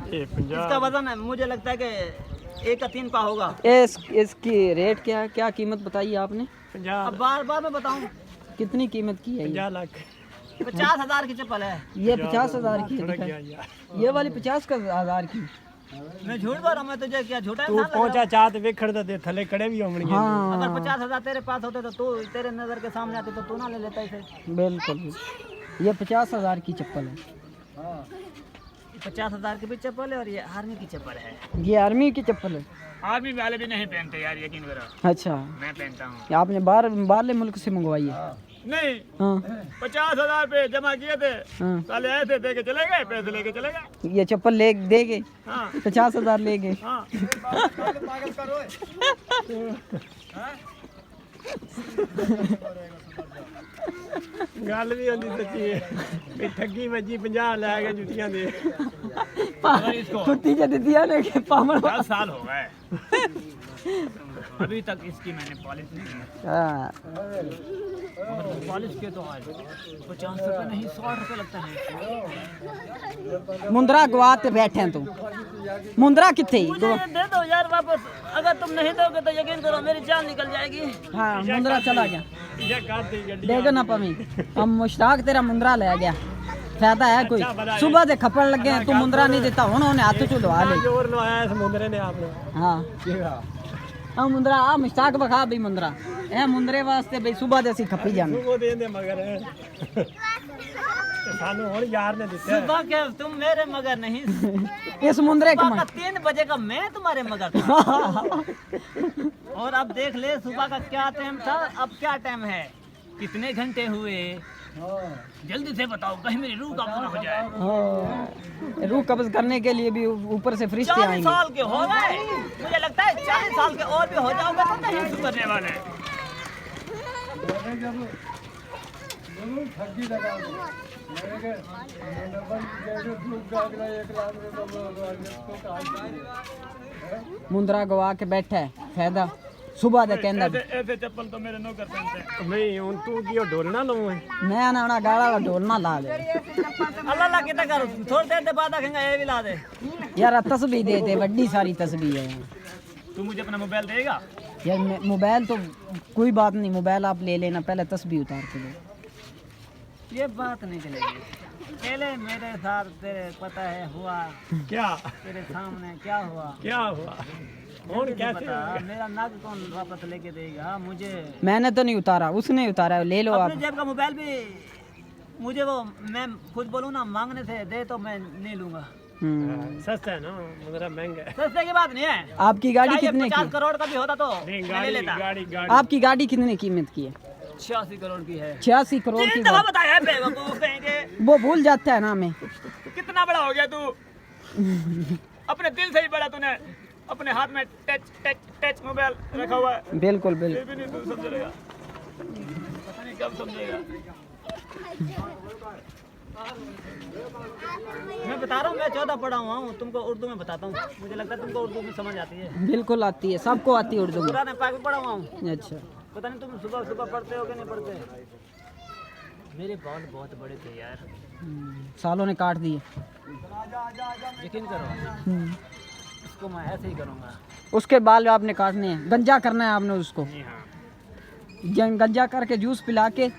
इसका वजन मुझे लगता है कि 1 का 3 पा होगा। इसकी रेट क्या है, क्या कीमत बताई आपने? अब बार बार मैं बताऊं कितनी कीमत की है? 50 लाख। 50,000 की चप्पल है। ये 50,000 की है, ये वाली 50,000 की। मैं झूठ बोल रहा हूं, मैं तुझे क्या झूठा तू इंसान लग पहुंचा रहा चाहत वेखड़ दे थले खड़े भी होंगे। हाँ अगर 50,000 तेरे पास होते तो तू तेरे नजर के सामने आते तो तू ना ले लेता इसे। बिल्कुल, ये 50,000 की चप्पल है। 50,000 की भी चप्पल है और ये आर्मी की चप्पल है। ये आर्मी की चप्पल है? आर्मी वाले भी नहीं पहनते यार, यकीन करो। अच्छा, मैं पहनता हूँ। ये आपने बाहरले मुल्क से मंगवाई है? नहीं, हाँ 50,000 पे जमा किए थे, हाँ। साले आए थे, दे के चले गए, पैसे लेके चले गए। ये चप्पल ले देगे? हाँ 50,000 ले गए? हाँ। पागल करो। गल भी होंदी सच्ची है, ठगी वजी 50 लै गए जुतियां दे। छुट्टी जो दी ने के पामड़ 10 साल हो गए अभी तक इसकी मैंने पॉलिश नहीं की। हाँ। पॉलिश के तो आज 50 रुपए नहीं 100 रुपए लगता है। मुंद्रा गवाते बैठे हैं तुम, मुंद्रा किथे? मुझे ये दे दो यार वापस, अगर तुम नहीं दोगे तो यकीन करो मेरी जान निकल जाएगी। हाँ मुंद्रा चला गया, ये काट दी गड्डी। देखो ना पमी, हम मुश्ताक तेरा मुंद्रा ले गया, फायदा है कोई? सुबह से खपड़ लगे हैं, तू मुंद्रा नहीं देता, उन्होंने हाथ चो लवा ले। जोर लवाया इस मुंदरे ने आपने। हाँ हाँ मुंद्रा आ मुश्ताक बखा भी मुंद्रा ए मुंद्रे वास्ते भाई सुबह से खपी जाने वो दे दे मगर सानू हुन यार ने दिते। सुबह के तुम मेरे मगर नहीं, इस मुंद्रे के सुबह का 3 बजे का मैं तुम्हारे मगर था। और अब देख ले सुबह का क्या टाइम था, अब क्या टाइम है, कितने घंटे हुए, जल्दी से बताओ कहीं मेरी रूह कब्ज ना हो जाए। रूह कब्ज करने के लिए भी ऊपर से फरिश्ते 40 आएंगे। साल के हो गए, मुझे लगता है 40 साल के और भी हो जाओगे तो नहीं सुधरने वाले। मुंद्रा गवा के बैठा है, फायदा सुबह दे कहंदा ऐसे चप्पल तो मेरे नौकर पहनते हैं। नहीं हुन तू की ढोलना लाऊं है। मैं ना ना गाड़ा वाला ढोल ना ला दे अल्लाह अल्लाह कितना करो, थोड़ी देर बाद आखेंगे ये भी ला दे। यार, तस्बीह दे दे, बड़ी सारी तस्बीह है। तू मुझे अपना मोबाइल देगा? यार मोबाइल तो कोई बात नहीं, मोबाइल आप ले लेना, पहले तस्बीह उतार के दो। ये बात नहीं चलेगी, पहले मेरे साथ तेरे पता है हुआ क्या? तेरे सामने क्या हुआ? क्या हुआ? और कैसे पता, मेरा नग कौन वापस लेके देगा मुझे? मैंने तो नहीं उतारा, उसने उतारा, ले लो आप। अपने जेब का मोबाइल भी मुझे वो मैं खुद बोलूँ ना मांगने से दे तो मैं नहीं लूंगा। सस्ता है ना, मुंदरा महंगा है। सस्ते की बात नहीं है। आपकी गाड़ी कितने 50 की? करोड़ का भी होता तो नहीं मैं ले गाड़ी लेता। गाड़ी गाड़ी आपकी गाड़ी कितने कीमत की है? 86 करोड़ की है। 86 करोड़ की? 3 दफा बताया है बेवकूफ कहीं के। वो भूल जाता है ना हमें। कितना बड़ा हो गया तू, अपने दिल से ही बड़ा, तूने अपने हाथ में टच मोबाइल रखा हुआ है। बिल्कुल ये बिल्कुल। भी नहीं तू समझेगा, पता नहीं कब समझेगा। मैं बता रहा हूँ, मैं 14 पढ़ा हुआ हूँ, तुमको उर्दू में बताता हूँ, मुझे लगता है तुमको उर्दू में समझ आती है। बिल्कुल आती है, सबको आती है उर्दू में। कुरान पाक में पढ़ा हुआ हूँ। अच्छा, पता नहीं तुम सुबह सुबह पढ़ते हो कि नहीं पढ़ते। मेरे बाल बहुत बड़े थे यार, सालों ने काट दिए। यकीन करो इसको मैं ऐसे ही करूँगा। उसके बाल आपने काटने हैं, गंजा करना है आपने उसको। जी हाँ गंजा करके जूस पिला के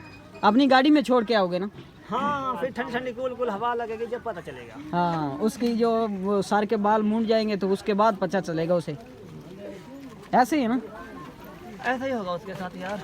अपनी गाड़ी में छोड़ के आओगे ना? हाँ, फिर ठंडी ठंडी कूल कूल हवा लगेगी जब पता चलेगा। हाँ, उसकी जो वो सर के बाल मुड़ जाएंगे तो उसके बाद पता चलेगा उसे। ऐसे ही है ना? ऐसा ही होगा उसके साथ यार।